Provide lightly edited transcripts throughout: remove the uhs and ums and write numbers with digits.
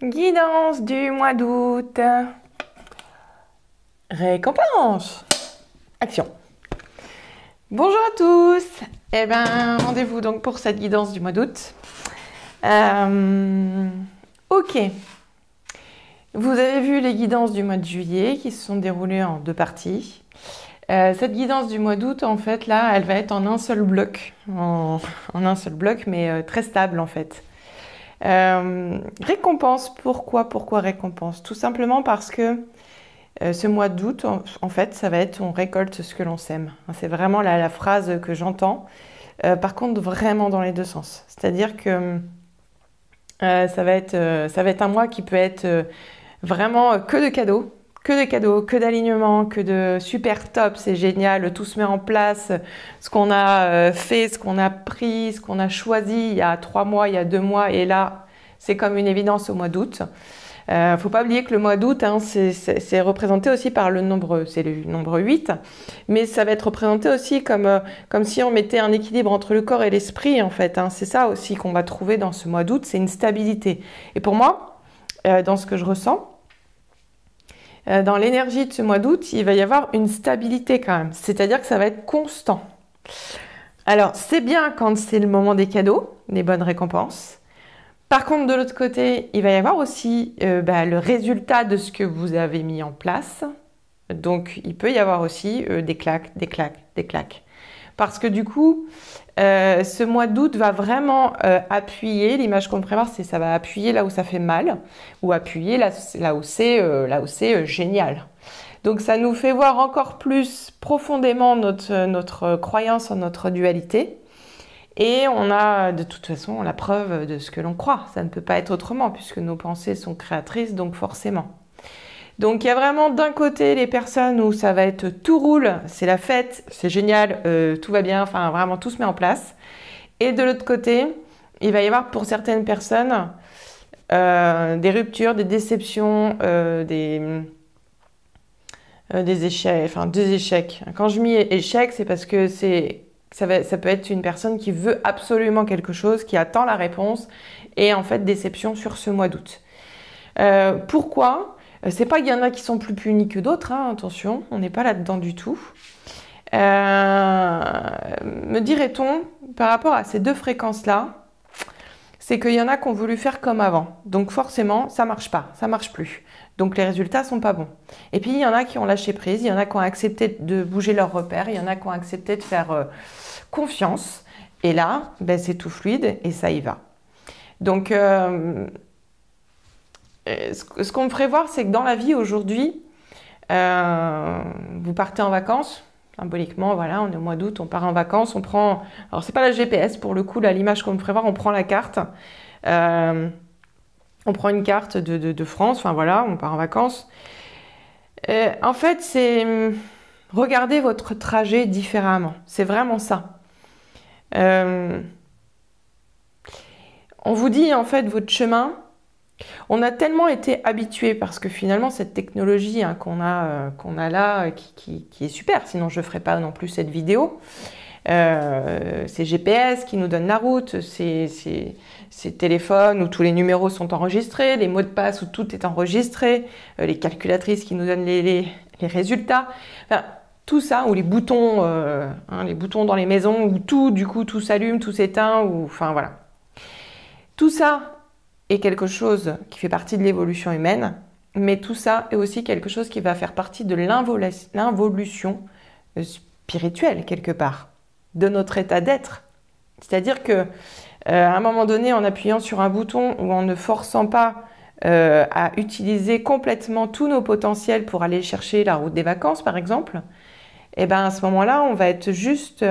Guidance du mois d'août. Récompense. Action. Bonjour à tous. Eh bien, rendez-vous donc pour cette guidance du mois d'août. Ok. Vous avez vu les guidances du mois de juillet qui se sont déroulées en deux parties. Cette guidance du mois d'août, en fait, là, elle va être en un seul bloc. En un seul bloc, mais très stable, en fait. Récompense, pourquoi récompense? Tout simplement parce que ce mois d'août, en fait, ça va être on récolte ce que l'on sème. C'est vraiment la phrase que j'entends. Par contre, vraiment dans les deux sens. C'est-à-dire que ça va être un mois qui peut être vraiment que de cadeaux, que d'alignement, que de super top, c'est génial, tout se met en place, ce qu'on a fait, ce qu'on a pris, ce qu'on a choisi il y a 3 mois, il y a 2 mois, et là, c'est comme une évidence au mois d'août. Faut pas oublier que le mois d'août, c'est représenté aussi par le nombre 8, mais ça va être représenté aussi comme si on mettait un équilibre entre le corps et l'esprit, en fait. C'est ça aussi qu'on va trouver dans ce mois d'août, c'est une stabilité. Et pour moi, dans ce que je ressens, dans l'énergie de ce mois d'août, il va y avoir une stabilité quand même. C'est-à-dire que ça va être constant. Alors, c'est bien quand c'est le moment des cadeaux, des bonnes récompenses. Par contre, de l'autre côté, il va y avoir aussi le résultat de ce que vous avez mis en place. Donc, il peut y avoir aussi des claques. Parce que du coup, ce mois d'août va vraiment appuyer, l'image qu'on prévoit, c'est ça va appuyer là où ça fait mal, ou appuyer là où c'est génial. Donc ça nous fait voir encore plus profondément notre croyance en notre dualité. Et on a de toute façon la preuve de ce que l'on croit. Ça ne peut pas être autrement puisque nos pensées sont créatrices, donc forcément. Donc il y a vraiment d'un côté les personnes où ça va être tout roule, c'est la fête, c'est génial, tout va bien, enfin vraiment tout se met en place. Et de l'autre côté, il va y avoir pour certaines personnes des ruptures, des déceptions, des échecs, enfin des échecs. Quand je mets échec, c'est parce que ça peut être une personne qui veut absolument quelque chose, qui attend la réponse, et en fait déception sur ce mois d'août. Pourquoi ? C'est pas qu'il y en a qui sont plus punis que d'autres, attention, on n'est pas là-dedans du tout. Me dirait-on, par rapport à ces deux fréquences-là, c'est qu'il y en a qui ont voulu faire comme avant. Donc forcément, ça marche pas, ça marche plus. Donc les résultats sont pas bons. Et puis il y en a qui ont lâché prise, il y en a qui ont accepté de bouger leurs repères, il y en a qui ont accepté de faire confiance. Et là, c'est tout fluide et ça y va. Donc ce qu'on me ferait voir, c'est que dans la vie aujourd'hui, vous partez en vacances, symboliquement, voilà, on est au mois d'août, on part en vacances, on prend, alors c'est pas la GPS pour le coup, là, l'image qu'on me ferait voir, on prend la carte, on prend une carte de France, enfin voilà, on part en vacances. En fait, c'est regarder votre trajet différemment, c'est vraiment ça. On vous dit en fait votre chemin. On a tellement été habitués parce que finalement cette technologie qu'on a là qui est super, sinon je ne ferais pas non plus cette vidéo. C'est GPS qui nous donne la route, c'est téléphones où tous les numéros sont enregistrés, les mots de passe où tout est enregistré, les calculatrices qui nous donnent les résultats. Enfin, tout ça, ou les boutons dans les maisons où tout s'allume, tout s'éteint, enfin voilà. Tout ça est quelque chose qui fait partie de l'évolution humaine, mais tout ça est aussi quelque chose qui va faire partie de l'involution spirituelle quelque part, de notre état d'être. C'est-à-dire que à un moment donné, en appuyant sur un bouton ou en ne forçant pas à utiliser complètement tous nos potentiels pour aller chercher la route des vacances, par exemple, et à ce moment-là, on va être juste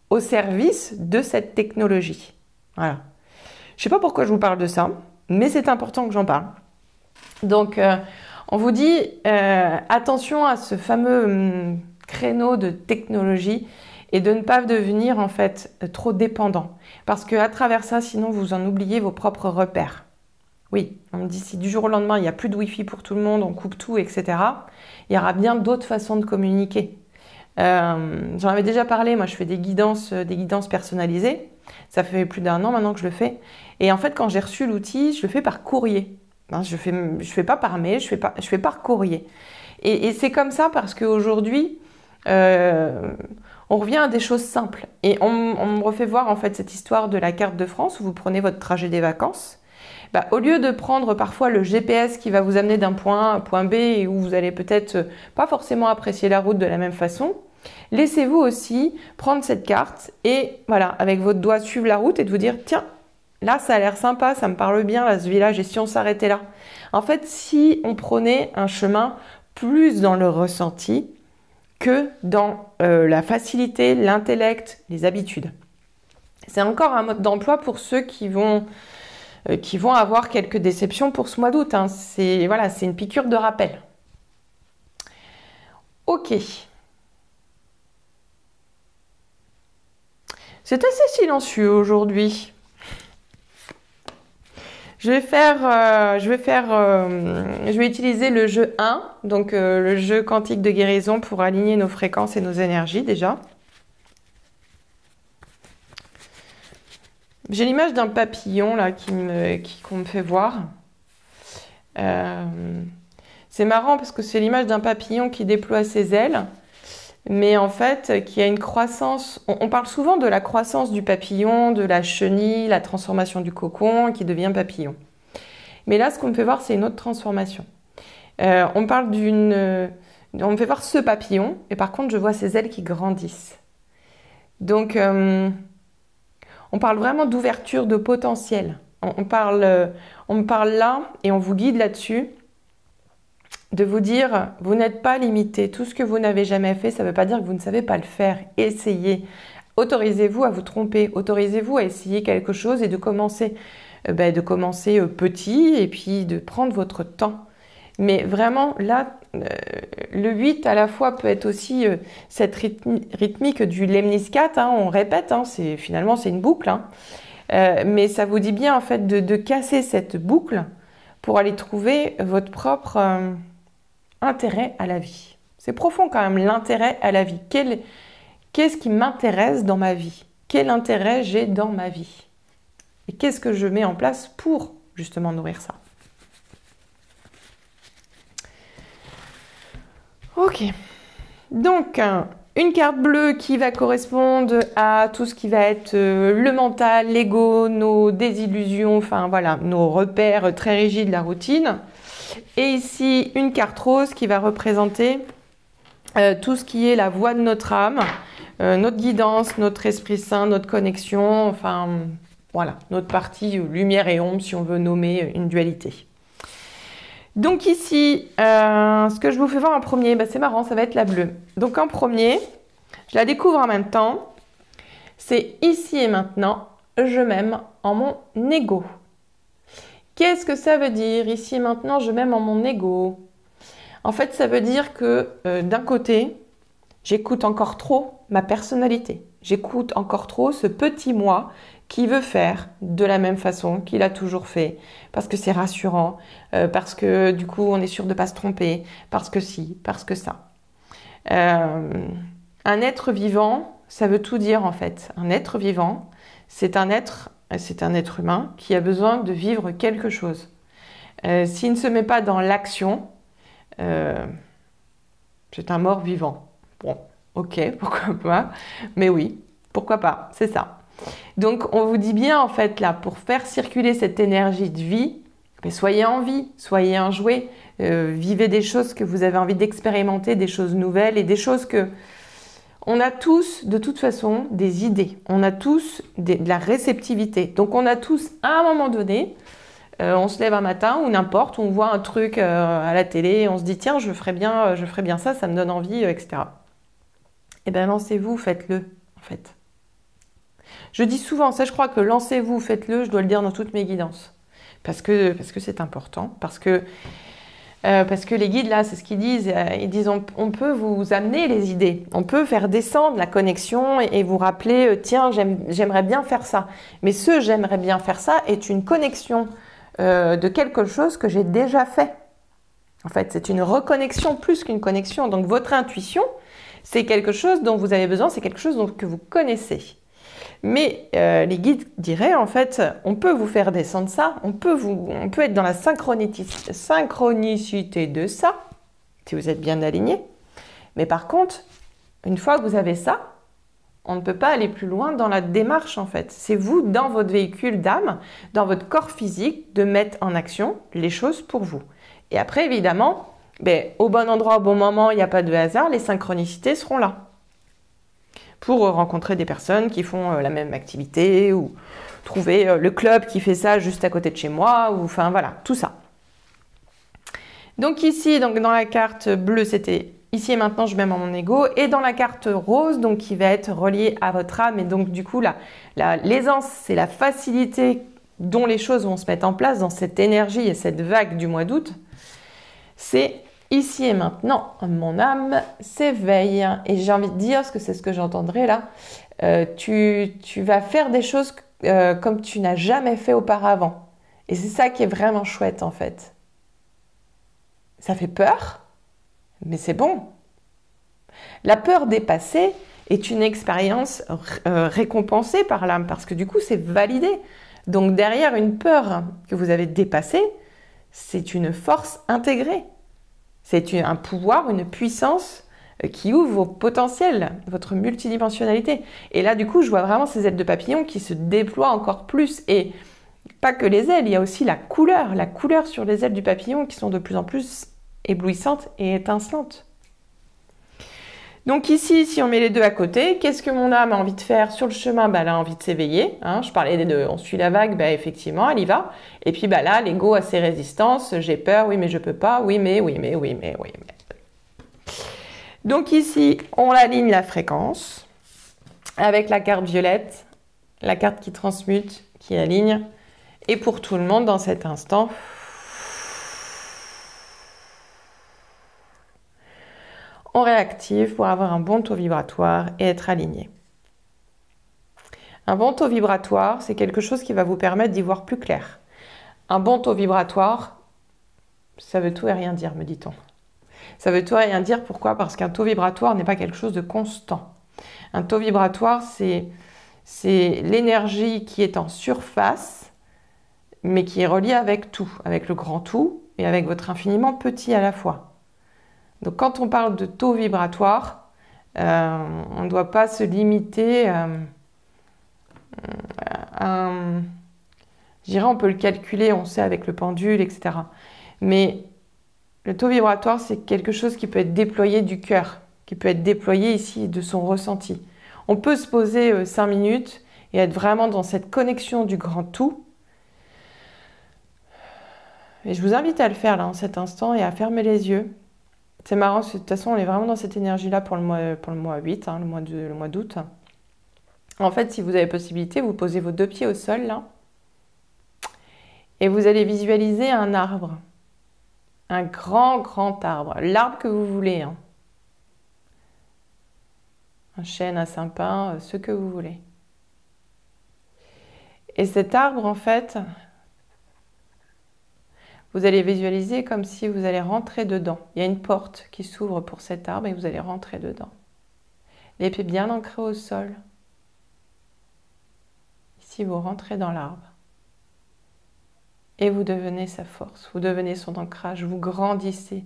au service de cette technologie. Voilà. Je ne sais pas pourquoi je vous parle de ça, mais c'est important que j'en parle. Donc, on vous dit attention à ce fameux créneau de technologie et de ne pas devenir en fait trop dépendant. Parce qu'à travers ça, sinon, vous en oubliez vos propres repères. Oui, on me dit si du jour au lendemain, il n'y a plus de Wi-Fi pour tout le monde, on coupe tout, etc. Il y aura bien d'autres façons de communiquer. J'en avais déjà parlé, moi je fais des guidances personnalisées. Ça fait plus d'1 an maintenant que je le fais. Et en fait, quand j'ai reçu l'outil, je le fais par courrier. Hein, je fais pas par mail, je fais par courrier. Et c'est comme ça parce qu'aujourd'hui, on revient à des choses simples. Et on me refait voir en fait cette histoire de la carte de France où vous prenez votre trajet des vacances. Bah, au lieu de prendre parfois le GPS qui va vous amener d'un point A à un point B et où vous allez peut-être pas forcément apprécier la route de la même façon, laissez-vous aussi prendre cette carte et voilà, avec votre doigt suivre la route et de vous dire tiens, là ça a l'air sympa, ça me parle bien là ce village et si on s'arrêtait là. En fait, si on prenait un chemin plus dans le ressenti que dans la facilité, l'intellect, les habitudes. C'est encore un mode d'emploi pour ceux qui vont avoir quelques déceptions pour ce mois d'août. Hein. C'est une piqûre de rappel. Ok. C'est assez silencieux aujourd'hui. Je vais utiliser le jeu 1, donc le jeu quantique de guérison pour aligner nos fréquences et nos énergies déjà. J'ai l'image d'un papillon là qu'on me fait voir. C'est marrant parce que c'est l'image d'un papillon qui déploie ses ailes, mais en fait qui a une croissance. On parle souvent de la croissance du papillon, de la chenille, la transformation du cocon qui devient papillon. Mais là, ce qu'on me fait voir, c'est une autre transformation. On me fait voir ce papillon, et par contre, je vois ses ailes qui grandissent. Donc, on parle vraiment d'ouverture de potentiel. On me parle là, et on vous guide là-dessus, de vous dire, vous n'êtes pas limité. Tout ce que vous n'avez jamais fait, ça ne veut pas dire que vous ne savez pas le faire. Essayez. Autorisez-vous à vous tromper. Autorisez-vous à essayer quelque chose et de commencer petit et puis de prendre votre temps. Mais vraiment, là, le 8 à la fois peut être aussi cette rythmique du lemniscate, hein, on répète, hein, finalement c'est une boucle, hein. Mais ça vous dit bien en fait de casser cette boucle pour aller trouver votre propre intérêt à la vie. C'est profond quand même, l'intérêt à la vie. Qu'est-ce qui m'intéresse dans ma vie? Quel intérêt j'ai dans ma vie? Et qu'est-ce que je mets en place pour justement nourrir ça? Ok. Donc, une carte bleue qui va correspondre à tout ce qui va être le mental, l'ego, nos désillusions, enfin voilà, nos repères très rigides, la routine. Et ici, une carte rose qui va représenter tout ce qui est la voix de notre âme, notre guidance, notre esprit saint, notre connexion, enfin voilà, notre partie lumière et ombre si on veut nommer une dualité. Donc ici, ce que je vous fais voir en premier, c'est marrant, ça va être la bleue. Donc en premier, je la découvre en même temps, c'est ici et maintenant, je m'aime en mon ego. Qu'est-ce que ça veut dire ici et maintenant, je m'aime en mon ego? En fait, ça veut dire que d'un côté, j'écoute encore trop ma personnalité. J'écoute encore trop ce petit moi qui veut faire de la même façon qu'il a toujours fait, parce que c'est rassurant, parce que du coup on est sûr de ne pas se tromper, parce que si, parce que ça. Un être vivant, ça veut tout dire en fait. Un être vivant, c'est un être humain qui a besoin de vivre quelque chose. S'il ne se met pas dans l'action, c'est un mort vivant. Bon, ok, pourquoi pas, mais oui, pourquoi pas, c'est ça. Donc on vous dit bien en fait là, pour faire circuler cette énergie de vie, soyez en vie, soyez enjoués, vivez des choses que vous avez envie d'expérimenter, des choses nouvelles et des choses que... On a tous de toute façon des idées, on a tous de la réceptivité. Donc on a tous à un moment donné, on se lève un matin ou n'importe, on voit un truc à la télé, on se dit tiens je ferais bien ça, ça me donne envie, etc. Eh bien lancez-vous, faites-le en fait. Je dis souvent, ça je crois que lancez-vous, faites-le, je dois le dire dans toutes mes guidances. Parce que c'est important, parce que les guides là, c'est ce qu'ils disent, on peut vous amener les idées, on peut faire descendre la connexion et vous rappeler, tiens, j'aimerais bien faire ça. Mais ce j'aimerais bien faire ça est une connexion de quelque chose que j'ai déjà fait. En fait, c'est une reconnexion plus qu'une connexion. Donc votre intuition, c'est quelque chose dont vous avez besoin, c'est quelque chose que vous connaissez. Mais les guides diraient, en fait, on peut vous faire descendre ça, on peut être dans la synchronicité de ça, si vous êtes bien aligné. Mais par contre, une fois que vous avez ça, on ne peut pas aller plus loin dans la démarche, en fait. C'est vous, dans votre véhicule d'âme, dans votre corps physique, de mettre en action les choses pour vous. Et après, évidemment, au bon endroit, au bon moment, il n'y a pas de hasard, les synchronicités seront là. Pour rencontrer des personnes qui font la même activité ou trouver le club qui fait ça juste à côté de chez moi, ou enfin voilà, tout ça. Donc ici, dans la carte bleue, c'était ici et maintenant, je mets mon ego. Et dans la carte rose, donc qui va être reliée à votre âme, et donc du coup, l'aisance, c'est la facilité dont les choses vont se mettre en place dans cette énergie et cette vague du mois d'août. C'est ici et maintenant, mon âme s'éveille. Et j'ai envie de dire, parce que c'est ce que j'entendrai là, tu vas faire des choses comme tu n'as jamais fait auparavant. Et c'est ça qui est vraiment chouette en fait. Ça fait peur, mais c'est bon. La peur dépassée est une expérience récompensée par l'âme, parce que du coup, c'est validé. Donc derrière une peur que vous avez dépassée, c'est une force intégrée. C'est un pouvoir, une puissance qui ouvre vos potentiels, votre multidimensionnalité. Et là, du coup, je vois vraiment ces ailes de papillon qui se déploient encore plus. Et pas que les ailes, il y a aussi la couleur sur les ailes du papillon qui sont de plus en plus éblouissantes et étincelantes. Donc ici, si on met les deux à côté, qu'est-ce que mon âme a envie de faire sur le chemin? Elle a envie de s'éveiller. Je parlais des deux, on suit la vague, effectivement, elle y va. Et puis là, l'ego a ses résistances. J'ai peur, oui mais je peux pas, oui mais. Donc ici, on aligne la fréquence avec la carte violette, la carte qui transmute, qui aligne. Et pour tout le monde dans cet instant, on réactive pour avoir un bon taux vibratoire et être aligné. Un bon taux vibratoire, c'est quelque chose qui va vous permettre d'y voir plus clair. Un bon taux vibratoire, ça veut tout et rien dire, me dit-on. Ça veut tout et rien dire, pourquoi? Parce qu'un taux vibratoire n'est pas quelque chose de constant. Un taux vibratoire, c'est l'énergie qui est en surface, mais qui est reliée avec tout, avec le grand tout et avec votre infiniment petit à la fois. Donc quand on parle de taux vibratoire, on ne doit pas se limiter je dirais on peut le calculer, on sait avec le pendule, etc. Mais le taux vibratoire, c'est quelque chose qui peut être déployé du cœur, qui peut être déployé ici de son ressenti. On peut se poser 5 minutes et être vraiment dans cette connexion du grand tout. Et je vous invite à le faire là en cet instant et à fermer les yeux. C'est marrant, parce que de toute façon, on est vraiment dans cette énergie-là pour le mois 8, le mois d'août. En fait, si vous avez possibilité, vous posez vos deux pieds au sol, là. Et vous allez visualiser un arbre. Un grand, grand arbre. L'arbre que vous voulez. Un chêne, un sapin, ce que vous voulez. Et cet arbre, en fait, vous allez visualiser comme si vous allez rentrer dedans. Il y a une porte qui s'ouvre pour cet arbre et vous allez rentrer dedans. Les pieds bien ancrés au sol. Ici, vous rentrez dans l'arbre. Et vous devenez sa force, vous devenez son ancrage, vous grandissez.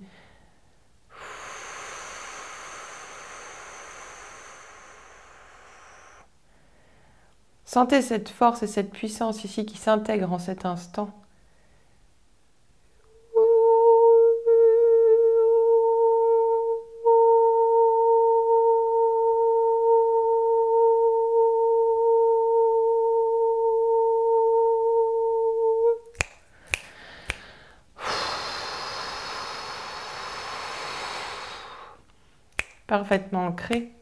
Sentez cette force et cette puissance ici qui s'intègrent en cet instant. Parfaitement ancré.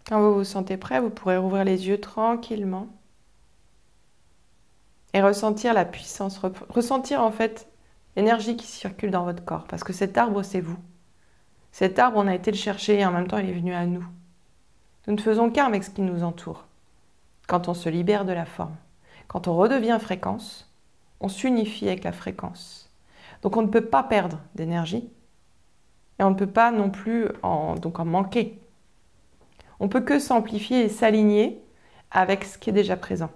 Quand vous vous sentez prêt, vous pourrez rouvrir les yeux tranquillement et ressentir la puissance, ressentir en fait l'énergie qui circule dans votre corps, parce que cet arbre, c'est vous. Cet arbre, on a été le chercher et en même temps, il est venu à nous. Nous ne faisons qu'un avec ce qui nous entoure. Quand on se libère de la forme, quand on redevient fréquence, on s'unifie avec la fréquence. Donc on ne peut pas perdre d'énergie et on ne peut pas non plus en manquer. On peut que s'amplifier et s'aligner avec ce qui est déjà présent.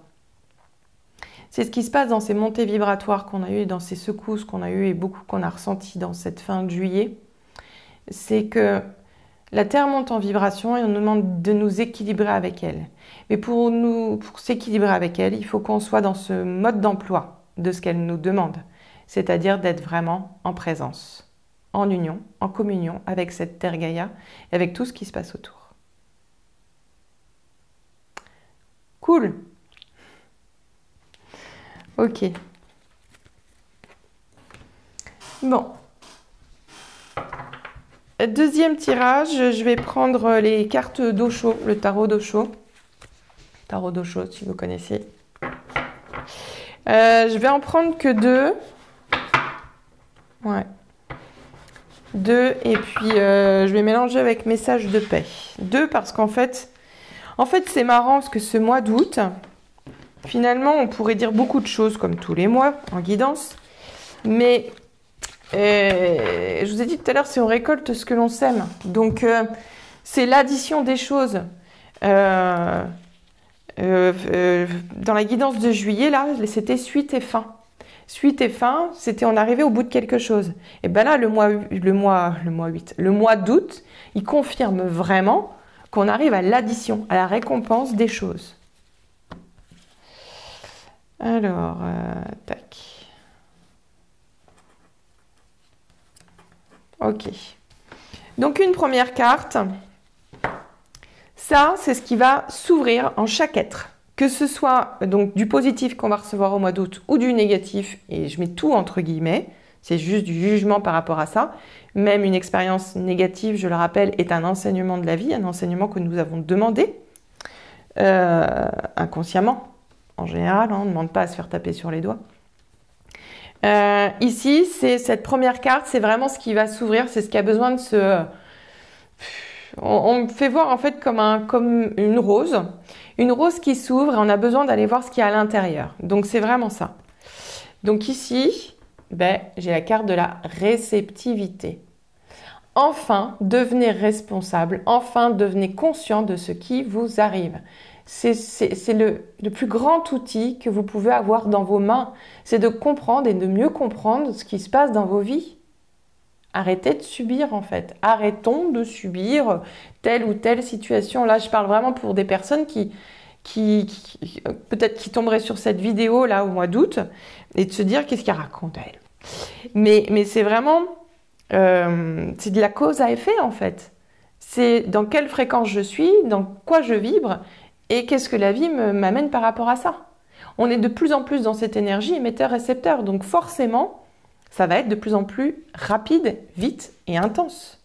C'est ce qui se passe dans ces montées vibratoires qu'on a eues, dans ces secousses qu'on a eues et beaucoup qu'on a ressenties dans cette fin de juillet. C'est que la Terre monte en vibration et on nous demande de nous équilibrer avec elle. Mais pour s'équilibrer avec elle, il faut qu'on soit dans ce mode d'emploi de ce qu'elle nous demande. C'est-à-dire d'être vraiment en présence, en union, en communion avec cette Terre Gaïa et avec tout ce qui se passe autour. Cool. Ok. Bon. Deuxième tirage, je vais prendre les cartes d'Osho, le tarot d'Osho. Tarot d'Osho, si vous connaissez. Je vais en prendre que 2. Ouais. 2, et puis je vais mélanger avec message de paix. 2 parce qu'en fait c'est marrant parce que ce mois d'août, finalement on pourrait dire beaucoup de choses comme tous les mois en guidance, mais je vous ai dit tout à l'heure, c'est on récolte ce que l'on sème. Donc c'est l'addition des choses. Dans la guidance de juillet, là, c'était suite et fin. Suite et fin, c'était on arrivait au bout de quelque chose. Et ben là, le mois d'août, il confirme vraiment qu'on arrive à l'addition, à la récompense des choses. Alors, tac. Ok. Donc une première carte. Ça, c'est ce qui va s'ouvrir en chaque être. Que ce soit donc du positif qu'on va recevoir au mois d'août ou du négatif, et je mets tout entre guillemets, c'est juste du jugement par rapport à ça. Même une expérience négative, je le rappelle, est un enseignement de la vie, un enseignement que nous avons demandé inconsciemment. En général, on ne demande pas à se faire taper sur les doigts. Ici, c'est cette première carte, c'est vraiment ce qui va s'ouvrir, c'est ce qui a besoin de se... On me fait voir en fait comme une rose qui s'ouvre et on a besoin d'aller voir ce qu'il y a à l'intérieur. Donc c'est vraiment ça. Donc ici, j'ai la carte de la réceptivité. Enfin, devenez responsable, enfin, devenez conscient de ce qui vous arrive. C'est le plus grand outil que vous pouvez avoir dans vos mains. C'est de comprendre et de mieux comprendre ce qui se passe dans vos vies. Arrêtez de subir en fait. Arrêtons de subir telle ou telle situation. Là, je parle vraiment pour des personnes qui peut-être qui tomberaient sur cette vidéo là au mois d'août et de se dire qu'est-ce qu'elle raconte elle. Mais c'est vraiment c'est de la cause à effet en fait. C'est dans quelle fréquence je suis, dans quoi je vibre et qu'est-ce que la vie m'amène par rapport à ça. On est de plus en plus dans cette énergie émetteur-récepteur, donc forcément ça va être de plus en plus rapide, vite et intense.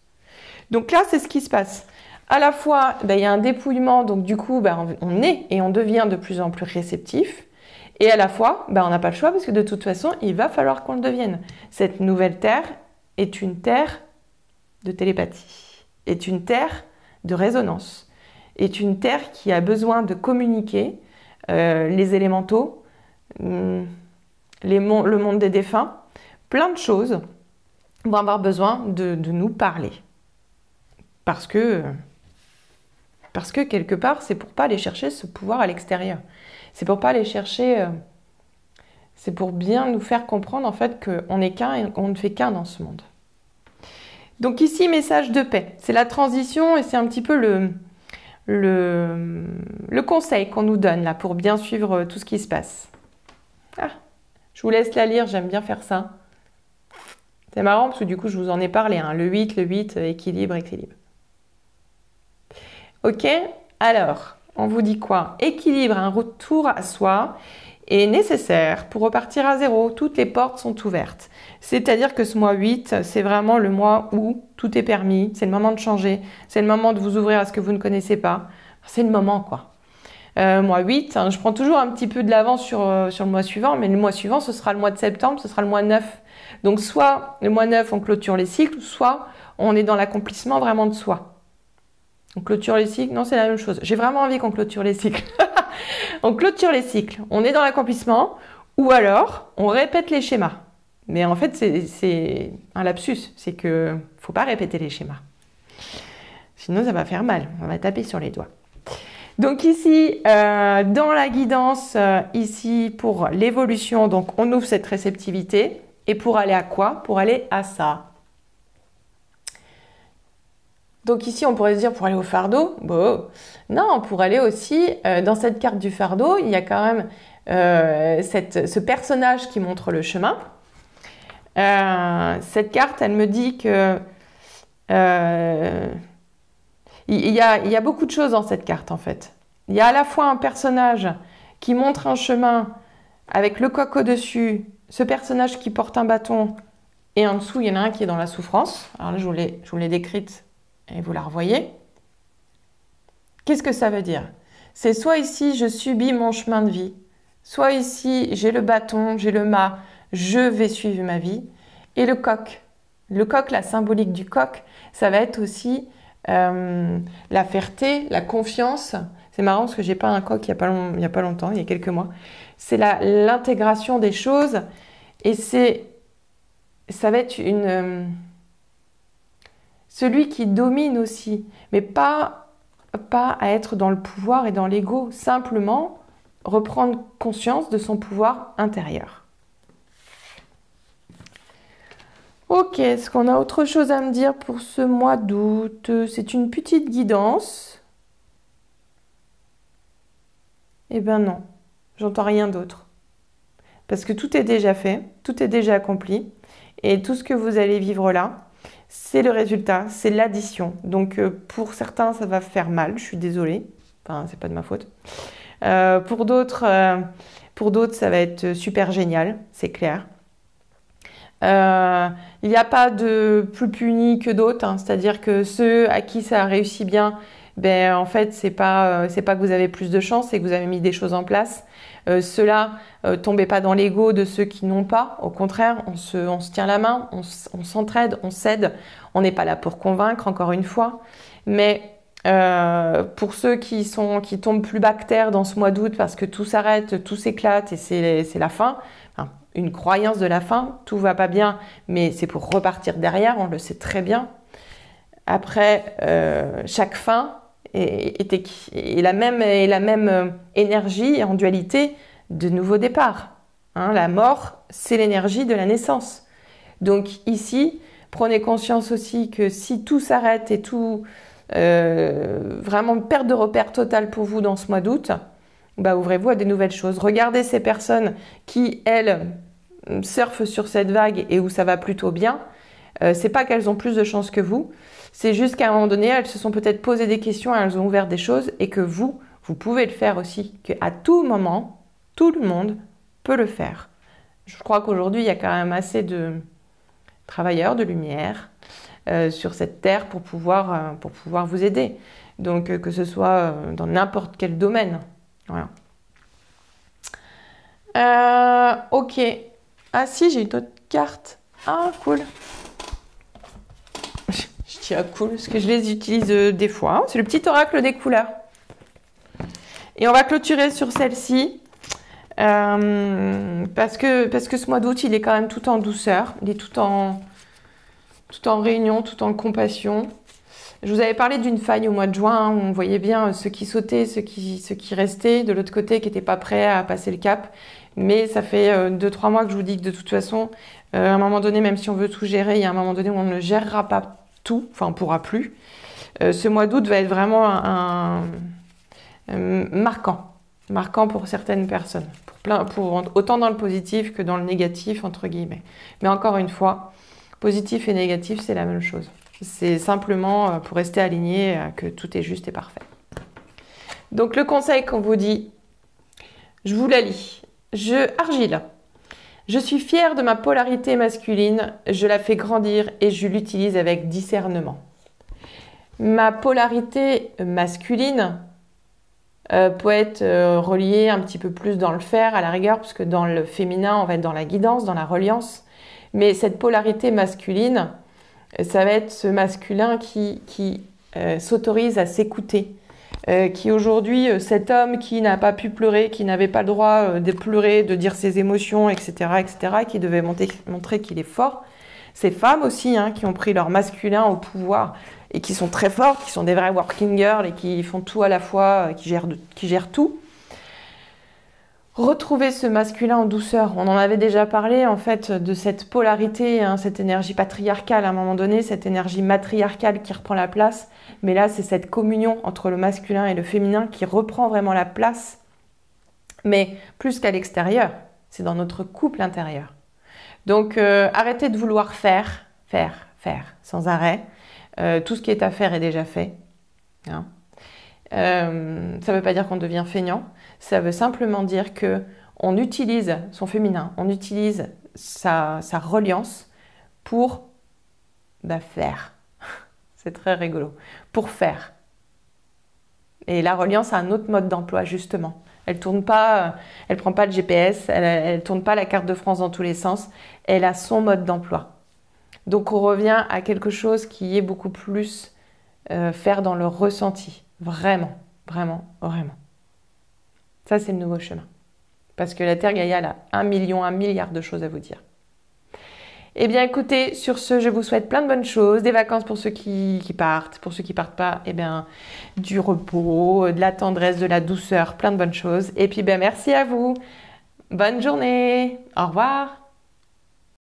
Donc là, c'est ce qui se passe. À la fois, il y a un dépouillement, donc du coup, on est et on devient de plus en plus réceptif. Et à la fois, on n'a pas le choix parce que de toute façon, il va falloir qu'on le devienne. Cette nouvelle Terre est une Terre de télépathie, est une Terre de résonance, est une Terre qui a besoin de communiquer les élémentaux, le monde des défunts, plein de choses vont avoir besoin de nous parler. Parce que quelque part, c'est pour pas aller chercher ce pouvoir à l'extérieur. C'est pour pas aller chercher... c'est pour bien nous faire comprendre en fait qu'on n'est qu'un et qu'on ne fait qu'un dans ce monde. Donc ici, message de paix. C'est la transition et c'est un petit peu le conseil qu'on nous donne là pour bien suivre tout ce qui se passe. Ah, je vous laisse la lire, j'aime bien faire ça. C'est marrant parce que du coup, je vous en ai parlé. Hein. Le 8, équilibre. Ok, alors, on vous dit quoi? Équilibre, un retour à soi est nécessaire pour repartir à zéro. Toutes les portes sont ouvertes. C'est-à-dire que ce mois 8, c'est vraiment le mois où tout est permis. C'est le moment de changer. C'est le moment de vous ouvrir à ce que vous ne connaissez pas. C'est le moment, quoi. Mois 8, je prends toujours un petit peu de l'avance sur le mois suivant, mais le mois suivant, ce sera le mois de septembre, ce sera le mois 9. Donc, soit le mois 9, on clôture les cycles, soit on est dans l'accomplissement vraiment de soi. On clôture les cycles, non, c'est la même chose. J'ai vraiment envie qu'on clôture les cycles. On clôture les cycles, on est dans l'accomplissement, ou alors on répète les schémas. Mais en fait, c'est un lapsus, c'est que faut pas répéter les schémas. Sinon, ça va faire mal. On va taper sur les doigts. Donc ici, dans la guidance, ici pour l'évolution, donc on ouvre cette réceptivité. Et pour aller à quoi? Pour aller à ça. Donc ici, on pourrait se dire pour aller au fardeau. Bon, non, pour aller aussi, dans cette carte du fardeau, il y a quand même ce personnage qui montre le chemin. Cette carte, elle me dit que il y a beaucoup de choses dans cette carte en fait. Il y a à la fois un personnage qui montre un chemin avec le coq au-dessus, ce personnage qui porte un bâton et en dessous, il y en a un qui est dans la souffrance. Alors là, je vous l'ai décrite et vous la revoyez. Qu'est-ce que ça veut dire? C'est soit ici, je subis mon chemin de vie, soit ici, j'ai le bâton, j'ai le mât, je vais suivre ma vie. Et le coq, la symbolique du coq, ça va être aussi la fierté, la confiance. C'est marrant parce que j'ai pas un coq il y a pas longtemps, il y a quelques mois. C'est l'intégration des choses et ça va être celui qui domine aussi, mais pas à être dans le pouvoir et dans l'ego, simplement reprendre conscience de son pouvoir intérieur. Ok, est-ce qu'on a autre chose à me dire pour ce mois d'août? C'est une petite guidance. Eh ben non, j'entends rien d'autre. Parce que tout est déjà fait, tout est déjà accompli. Et tout ce que vous allez vivre là, c'est le résultat, c'est l'addition. Donc pour certains, ça va faire mal, je suis désolée. Enfin, c'est pas de ma faute. Pour d'autres, ça va être super génial, c'est clair. Il n'y a pas de plus punis que d'autres, hein. C'est-à-dire que ceux à qui ça réussit bien, ben en fait c'est pas que vous avez plus de chance, c'est que vous avez mis des choses en place. Ceux-là, tombez pas dans l'ego de ceux qui n'ont pas. Au contraire, on se tient la main, on s'entraide, on s'aide. On n'est pas là pour convaincre, encore une fois. Mais pour ceux qui tombent plus bas que terre dans ce mois d'août parce que tout s'arrête, tout s'éclate et c'est la fin, enfin, une croyance de la fin, tout va pas bien, mais c'est pour repartir derrière, on le sait très bien. Après, chaque fin est la même énergie en dualité de nouveau départ. Hein, la mort, c'est l'énergie de la naissance. Donc ici, prenez conscience aussi que si tout s'arrête et tout, vraiment perte de repère totale pour vous dans ce mois d'août, bah, ouvrez-vous à des nouvelles choses. Regardez ces personnes qui, elles, surfent sur cette vague et où ça va plutôt bien. C'est pas qu'elles ont plus de chance que vous, c'est juste qu'à un moment donné, elles se sont peut-être posé des questions, elles ont ouvert des choses et que vous pouvez le faire aussi, qu'à tout moment, tout le monde peut le faire. Je crois qu'aujourd'hui, il y a quand même assez de travailleurs de lumière sur cette terre pour pouvoir vous aider. Donc, que ce soit dans n'importe quel domaine. Voilà. Ok. Ah si, j'ai une autre carte. Ah, cool. Je dis ah cool, parce que je les utilise des fois. C'est le petit oracle des couleurs. Et on va clôturer sur celle-ci. Parce que ce mois d'août, il est quand même tout en douceur. Il est tout en réunion, tout en compassion. Je vous avais parlé d'une faille au mois de juin, où on voyait bien ceux qui sautaient, ceux qui restaient, de l'autre côté, qui n'étaient pas prêts à passer le cap. Mais ça fait 2-3 mois que je vous dis que de toute façon, à un moment donné, même si on veut tout gérer, il y a un moment donné où on ne gérera pas tout, enfin on ne pourra plus. Ce mois d'août va être vraiment marquant pour certaines personnes, autant dans le positif que dans le négatif, entre guillemets. Mais encore une fois, positif et négatif, c'est la même chose. C'est simplement pour rester aligné que tout est juste et parfait. Donc le conseil qu'on vous dit, je vous la lis. Argile. Je suis fière de ma polarité masculine, je la fais grandir et je l'utilise avec discernement. Ma polarité masculine peut être reliée un petit peu plus dans le fer à la rigueur, parce que dans le féminin, on va être dans la guidance, dans la reliance. Mais cette polarité masculine, ça va être ce masculin qui s'autorise à s'écouter. Qui aujourd'hui, cet homme qui n'a pas pu pleurer, qui n'avait pas le droit de pleurer, de dire ses émotions, etc., qui devait montrer qu'il est fort, Ces femmes aussi, hein, qui ont pris leur masculin au pouvoir et qui sont très fortes, qui sont des vraies working girls et qui font tout à la fois, qui gèrent tout. Retrouver ce masculin en douceur. On en avait déjà parlé en fait de cette polarité, hein, cette énergie patriarcale à un moment donné, cette énergie matriarcale qui reprend la place. Mais là, c'est cette communion entre le masculin et le féminin qui reprend vraiment la place. Mais plus qu'à l'extérieur, c'est dans notre couple intérieur. Donc arrêtez de vouloir faire sans arrêt. Tout ce qui est à faire est déjà fait. Hein. Ça ne veut pas dire qu'on devient feignant. Ça veut simplement dire que on utilise son féminin, on utilise sa reliance pour faire. C'est très rigolo. Pour faire. Et la reliance a un autre mode d'emploi, justement. Elle tourne pas, elle prend pas le GPS, elle tourne pas la carte de France dans tous les sens. Elle a son mode d'emploi. Donc on revient à quelque chose qui est beaucoup plus faire dans le ressenti. Vraiment, vraiment, vraiment. Ça, c'est le nouveau chemin. Parce que la Terre Gaïa, elle a 1 milliard de choses à vous dire. Eh bien, écoutez, sur ce, je vous souhaite plein de bonnes choses, des vacances pour ceux qui partent, pour ceux qui partent pas, eh bien, du repos, de la tendresse, de la douceur, plein de bonnes choses. Et puis, merci à vous. Bonne journée. Au revoir.